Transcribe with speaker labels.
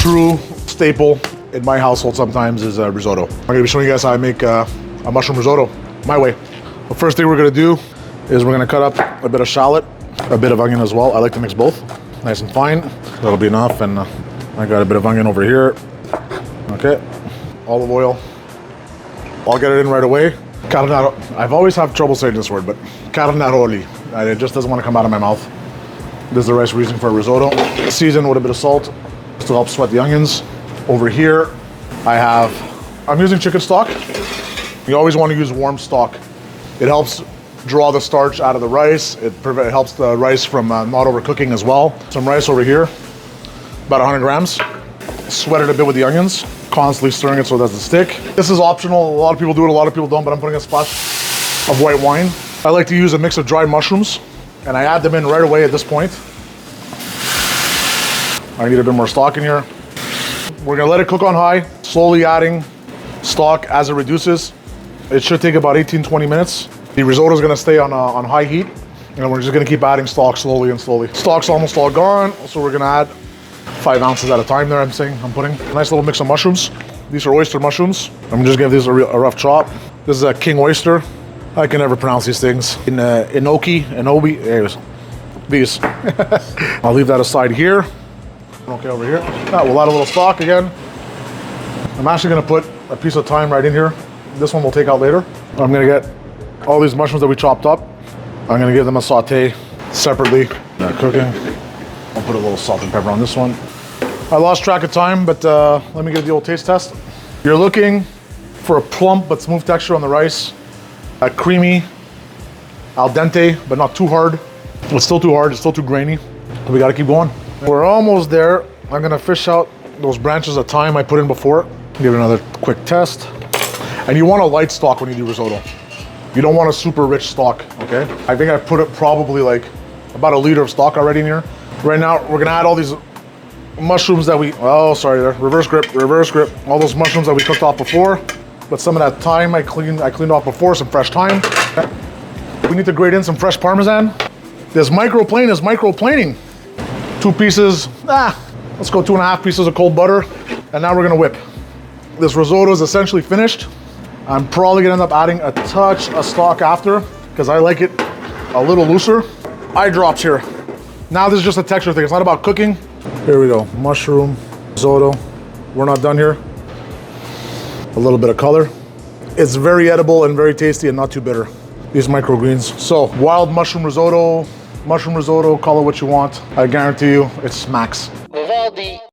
Speaker 1: true staple in my household sometimes is risotto. I'm gonna be showing you guys how I make a mushroom risotto my way. The first thing we're gonna do is we're gonna cut up a bit of shallot, a bit of onion as well. I like to mix both, nice and fine. That'll be enough, and I got a bit of onion over here. Okay, olive oil. I'll get it in right away. Carnaro. I've always had trouble saying this word, but carnaroli. It just doesn't want to come out of my mouth. This is the rice we're using for a risotto. Seasoned with a bit of salt to help sweat the onions. Over here, I'm using chicken stock. You always want to use warm stock. It helps draw the starch out of the rice. It helps the rice from not overcooking as well. Some rice over here, about 100 grams. Sweat it a bit with the onions, constantly stirring it so it doesn't stick. This is optional. A lot of people do it, a lot of people don't, but I'm putting a splash of white wine. I like to use a mix of dried mushrooms, and I add them in right away at this point. I need a bit more stock in here. We're gonna let it cook on high, slowly adding stock as it reduces. It should take about 18-20 minutes. The risotto is gonna stay on high heat, and we're just gonna keep adding stock slowly and slowly. Stock's almost all gone, so we're gonna add 5 ounces at a time there. I'm putting a nice little mix of mushrooms. These are oyster mushrooms. I'm just gonna give these a rough chop. This is a king oyster. I can never pronounce these things. Enoki, anyways, these. I'll leave that aside here. Okay, over here. We'll add a little stock again. I'm actually gonna put a piece of thyme right in here. This one we'll take out later. I'm gonna get all these mushrooms that we chopped up. I'm gonna give them a saute separately. They're cooking. I'll put a little salt and pepper on this one. I lost track of time, but let me give the old taste test. You're looking for a plump but smooth texture on the rice. A creamy, al dente, but not too hard. It's still too hard, it's still too grainy. We gotta keep going. We're almost there. I'm gonna fish out those branches of thyme I put in before. Give it another quick test. And you want a light stock when you do risotto. You don't want a super rich stock, okay? I think I put it probably like about 1 liter of stock already in here. Right now, we're gonna add all these mushrooms that reverse grip. All those mushrooms that we cooked off before. But some of that thyme I cleaned off before, some fresh thyme. We need to grate in some fresh Parmesan. This microplane is microplaning. 2 pieces, let's go 2.5 pieces of cold butter. And now we're gonna whip. This risotto is essentially finished. I'm probably gonna end up adding a touch of stock after, because I like it a little looser. Eye drops here. Now this is just a texture thing, it's not about cooking. Here we go, mushroom, risotto. We're not done here. A little bit of color. It's very edible and very tasty and not too bitter. These microgreens. So, wild mushroom risotto, call it what you want. I guarantee you, it smacks.